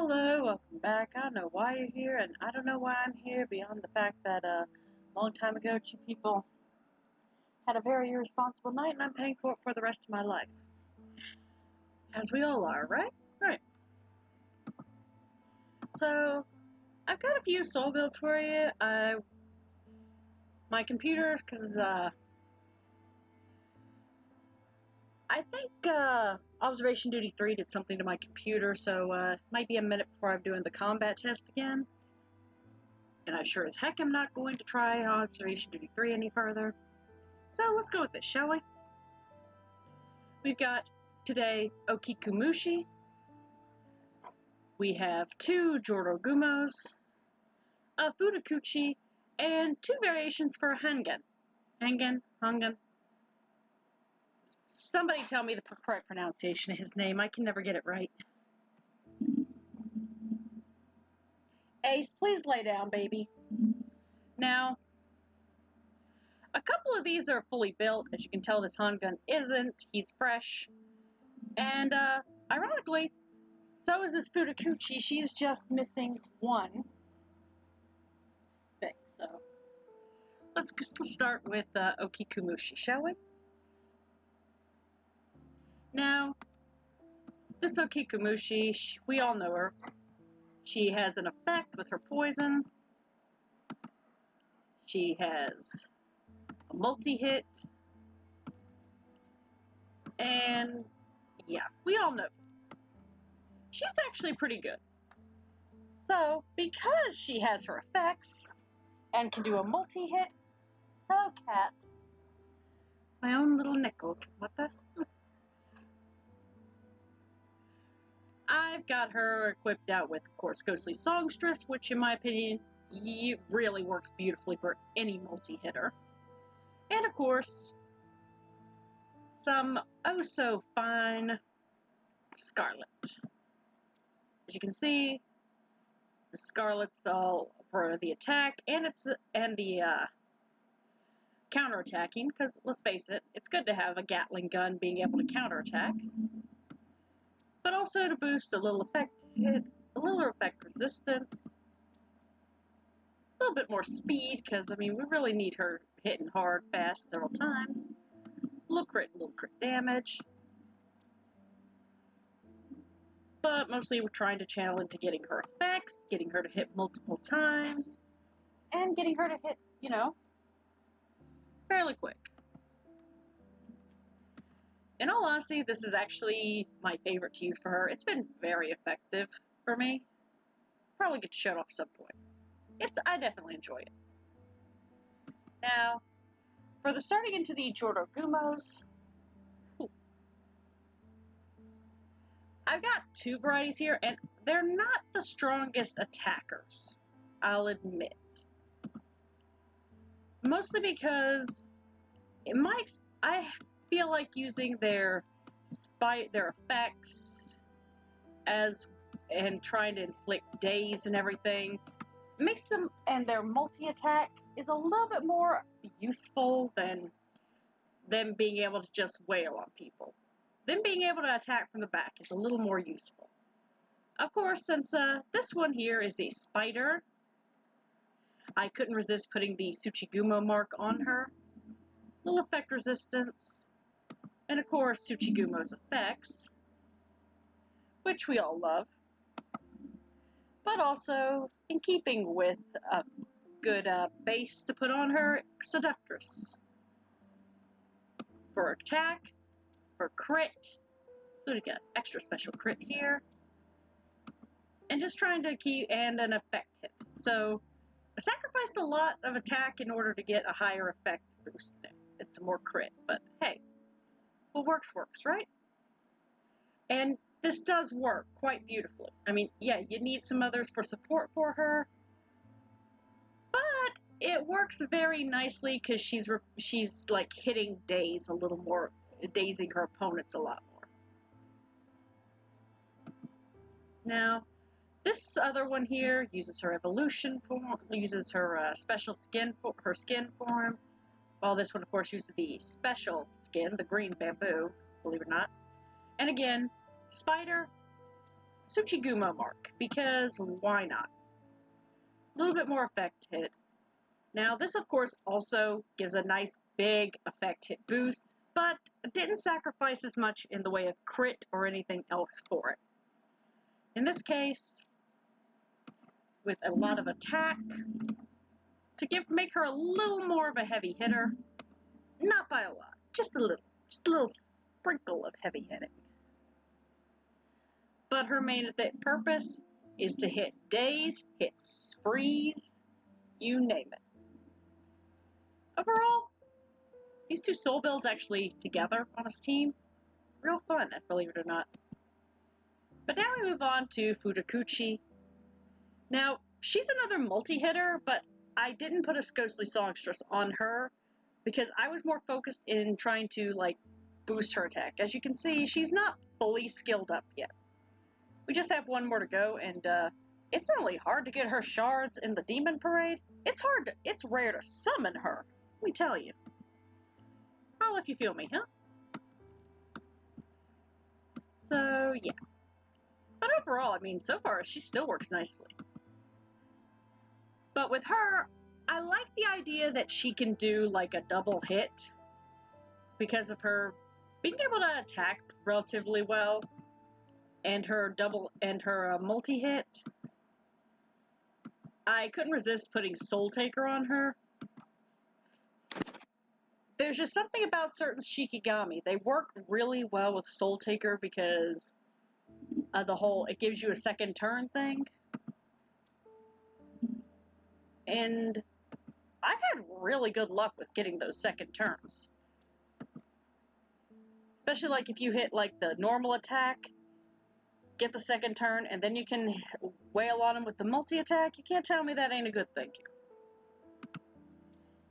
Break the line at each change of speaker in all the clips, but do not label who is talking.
Hello, welcome back. I don't know why you're here, and I don't know why I'm here beyond the fact that a long time ago two people had a very irresponsible night, and I'm paying for it for the rest of my life. As we all are, right? Right. So, I've got a few soul builds for you. My computer, because I think Observation Duty 3 did something to my computer, so it might be a minute before I'm doing the combat test again. And I sure as heck am not going to try Observation Duty 3 any further. So let's go with this, shall we? We've got today Okikumushi. We have 2 Jorogumos, a Futakuchi, and 2 variations for Hangan. Hangan. Somebody tell me the correct pronunciation of his name. I can never get it right. Ace, please lay down, baby. Now, a couple of these are fully built. As you can tell, this Hangan isn't. He's fresh. And, ironically, so is this Futakuchi. She's just missing one thing. So, let's start with Okikumushi, shall we? Now, this Okikumushi, we all know her. She has an effect with her poison. She has a multi-hit. And, yeah, we all know. She's actually pretty good. So, because she has her effects and can do a multi-hit, hello, cat. My own little nickel. What the? I've got her equipped out with, of course, Ghostly Songstress, which, in my opinion, really works beautifully for any multi-hitter. And, of course, some oh-so-fine Scarlet. As you can see, the Scarlet's all for the attack and the counterattacking, because let's face it, it's good to have a Gatling gun being able to counterattack, but also to boost a little effect resistance, a little bit more speed, because I mean we really need her hitting hard, fast, several times. Little crit damage. But mostly we're trying to channel into getting her effects, getting her to hit multiple times, and getting her to hit, fairly quick. In all honesty, this is actually my favorite to use for her. It's been very effective for me. Probably get shut off at some point. I definitely enjoy it. Now, for the starting into the Jorogumos, I've got 2 varieties here, and they're not the strongest attackers, I'll admit. Mostly because I feel like using their effects and trying to inflict daze and everything makes them, and their multi-attack is a little bit more useful than them being able to just wail on people. Them being able to attack from the back is a little more useful. Of course, since this one here is a spider, I couldn't resist putting the Tsuchigumo mark on her. Little effect resistance, and of course Tsuchigumo's effects, which we all love. But also, in keeping with a good base to put on her, Seductress. For attack, for crit, including an extra special crit here, and just trying to keep, and an effect hit. So, I sacrificed a lot of attack in order to get a higher effect boost. It's more crit, but hey, what works, right? And this does work quite beautifully. I mean, yeah, you need some others for support for her, but it works very nicely because she's like hitting daze a little more, dazing her opponents a lot more. Now, this other one here uses her evolution form, uses her special skin form, while this one, of course, uses the special skin, the green bamboo, believe it or not. And again, spider, Tsuchigumo mark, because why not? A little bit more effect hit. Now, this, of course, also gives a nice big effect hit boost, but didn't sacrifice as much in the way of crit or anything else for it. In this case, with a lot of attack, to make her a little more of a heavy hitter, not by a lot, just a little sprinkle of heavy hitting. But her main purpose is to hit days, hit freeze, you name it. Overall, these two soul builds actually together on his team, real fun, believe it or not. But now we move on to Futakuchi. Now, she's another multi-hitter, but I didn't put a ghostly songstress on her because I was more focused in trying to, boost her attack. As you can see, she's not fully skilled up yet. We just have one more to go, and it's not only hard to get her shards in the Demon Parade, it's rare to summon her, let me tell you. I'll if you feel me, huh? So, yeah. But overall, I mean, so far, she still works nicely. But with her, I like the idea that she can do, a double hit because of her being able to attack relatively well and her multi-hit. I couldn't resist putting Soul Taker on her. There's just something about certain Shikigami. They work really well with Soul Taker because of the whole, it gives you a second turn thing. And I've had really good luck with getting those second turns. Especially if you hit the normal attack, get the second turn, and then you can wail on them with the multi-attack. You can't tell me that ain't a good thing.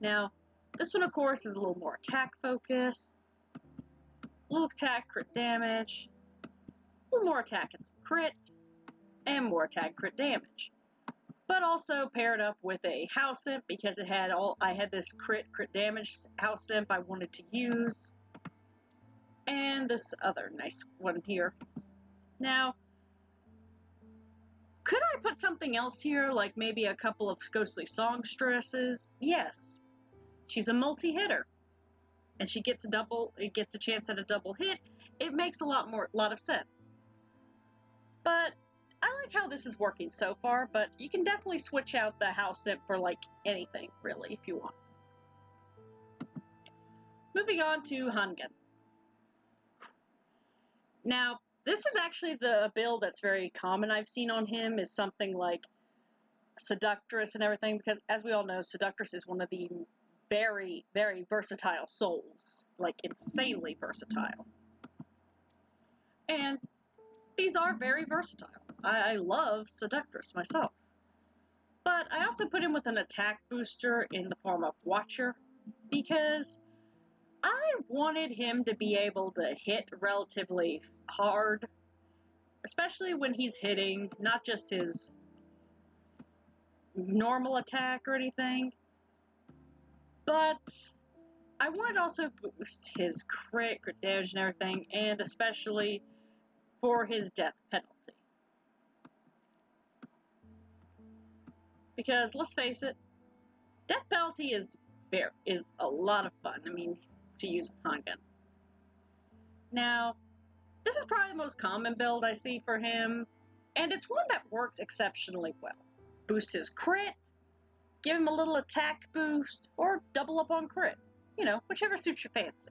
Now, this one, of course, is a little more attack focus. A little attack, crit damage. A little more attack and some crit. And more attack, crit damage. But also paired up with a house imp because I had this crit damage house imp I wanted to use. And this other nice one here. Now, could I put something else here, like maybe a couple of ghostly songstresses? Yes. She's a multi-hitter. And she gets a chance at a double hit. It makes a lot of sense. But I like how this is working so far, but you can definitely switch out the house imp for anything, really, if you want. Moving on to Hangan. Now, this is actually the build that's very common I've seen on him, is something like Seductress and everything, because as we all know, Seductress is one of the very, very versatile souls, insanely versatile. And these are very versatile. I love Seductress myself. But I also put him with an attack booster in the form of Watcher, because I wanted him to be able to hit relatively hard, especially when he's hitting not just his normal attack or anything, but I wanted to also boost his crit damage and everything, and especially for his death penalty. Because let's face it, death penalty is a lot of fun. I mean, to use with Hangan. Now, this is probably the most common build I see for him, and it's one that works exceptionally well. Boost his crit, give him a little attack boost, or double up on crit. Whichever suits your fancy.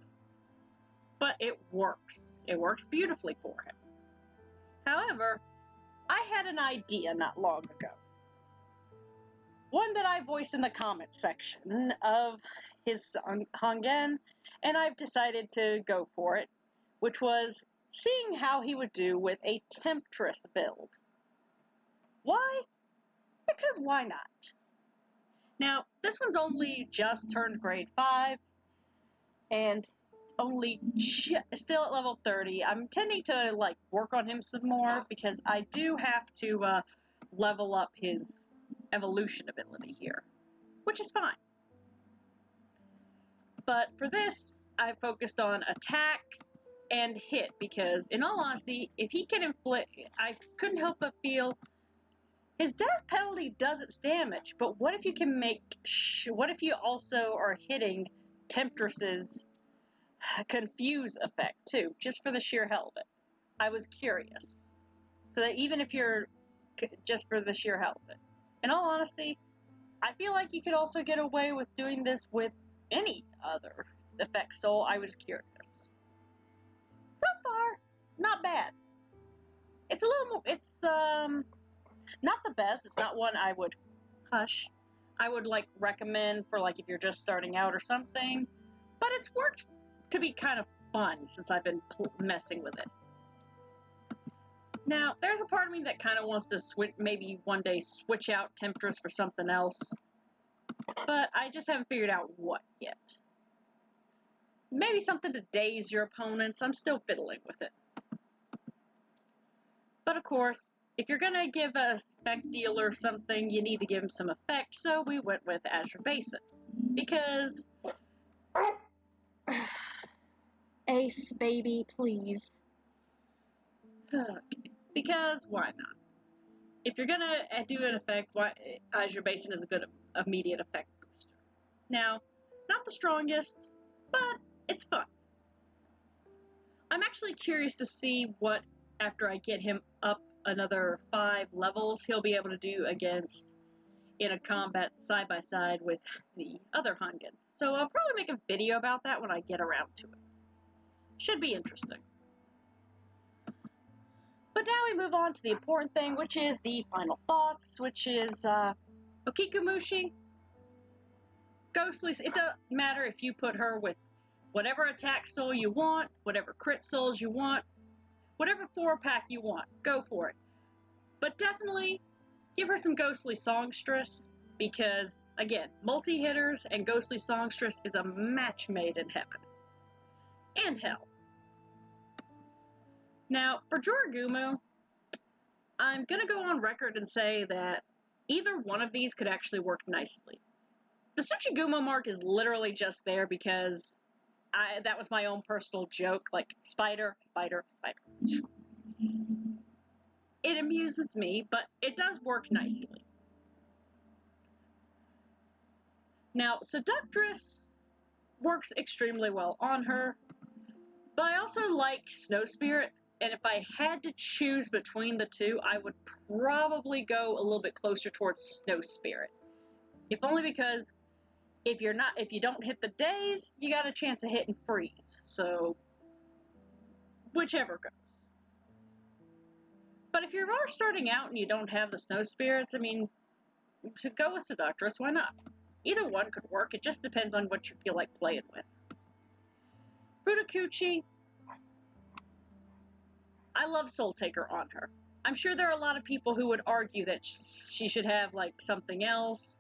But it works. It works beautifully for him. However, I had an idea not long ago. One that I voiced in the comments section of his Hangan, and I've decided to go for it, which was seeing how he would do with a Temptress build. Why? Because why not? Now, this one's only just turned grade 5, and only still at level 30. I'm tending to work on him some more because I do have to level up his evolution ability here, which is fine. But for this, I focused on attack, and hit, because in all honesty, if he can inflict, I couldn't help but feel his death penalty does its damage, but what if you can what if you also are hitting Temptress's confuse effect too, just for the sheer hell of it? I was curious. So that even if you're just for the sheer hell of it. In all honesty, I feel like you could also get away with doing this with any other effect, so I was curious. So far, not bad. It's a little more, it's not the best. It's not one I would I would like recommend for like if you're just starting out or something, but it's worked to be kind of fun since I've been messing with it. Now, there's a part of me that kind of wants to maybe one day switch out Temptress for something else, but I just haven't figured out what yet. Maybe something to daze your opponents. I'm still fiddling with it. But of course, if you're going to give a effect dealer something, you need to give him some effect, so we went with Azure Basin. Because... Ace, baby, please. Okay. Because why not? If you're going to do an effect, Azure Basin is a good immediate effect booster. Now, not the strongest, but it's fun. I'm actually curious to see what, after I get him up another 5 levels, he'll be able to do against in a combat side-by-side with the other Hangan. So I'll probably make a video about that when I get around to it. Should be interesting. But now we move on to the important thing, which is the final thoughts, which is Okikumushi. Ghostly, it doesn't matter if you put her with whatever attack soul you want, whatever crit souls you want, whatever 4-pack you want, go for it. But definitely give her some Ghostly Songstress, because, again, multi-hitters and Ghostly Songstress is a match made in heaven. And hell. Now, for Jorogumo, I'm going to go on record and say that either one of these could actually work nicely. The Tsuchigumo mark is literally just there because that was my own personal joke, like spider, spider, spider. It amuses me, but it does work nicely. Now, Seductress works extremely well on her, but I also like Snow Spirit, and if I had to choose between the two, I would probably go a little bit closer towards Snow Spirit. If only because if you don't hit the days, you got a chance of hitting freeze. So whichever goes. But if you are starting out and you don't have the Snow Spirits, I mean, to go with Seductress, why not? Either one could work. It just depends on what you feel like playing with. Futakuchi, I love Soul Taker on her. I'm sure there are a lot of people who would argue that she should have like something else,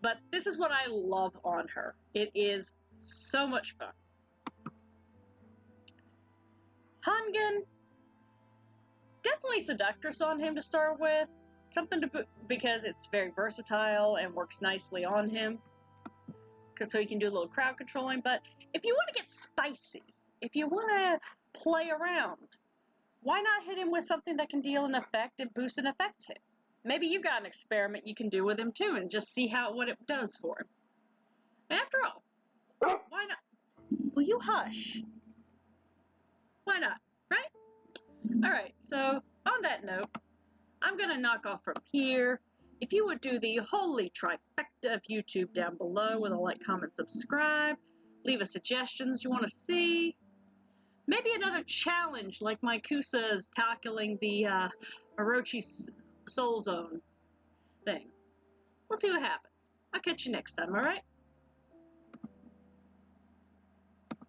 but this is what I love on her. It is so much fun. Hangan, definitely Seductress on him to start with. Something because it's very versatile and works nicely on him. So he can do a little crowd controlling. But if you want to get spicy, if you want to play around, why not hit him with something that can deal an effect and boost an effect hit? Maybe you got an experiment you can do with him too and just see what it does for him. After all, why not? Will you hush? Why not, right? Alright, so on that note, I'm going to knock off from here. If you would do the holy trifecta of YouTube down below with a like, comment, subscribe, leave us suggestions you want to see. Maybe another challenge like my Kusa's tackling the Orochi Soul Zone thing. We'll see what happens. I'll catch you next time, alright?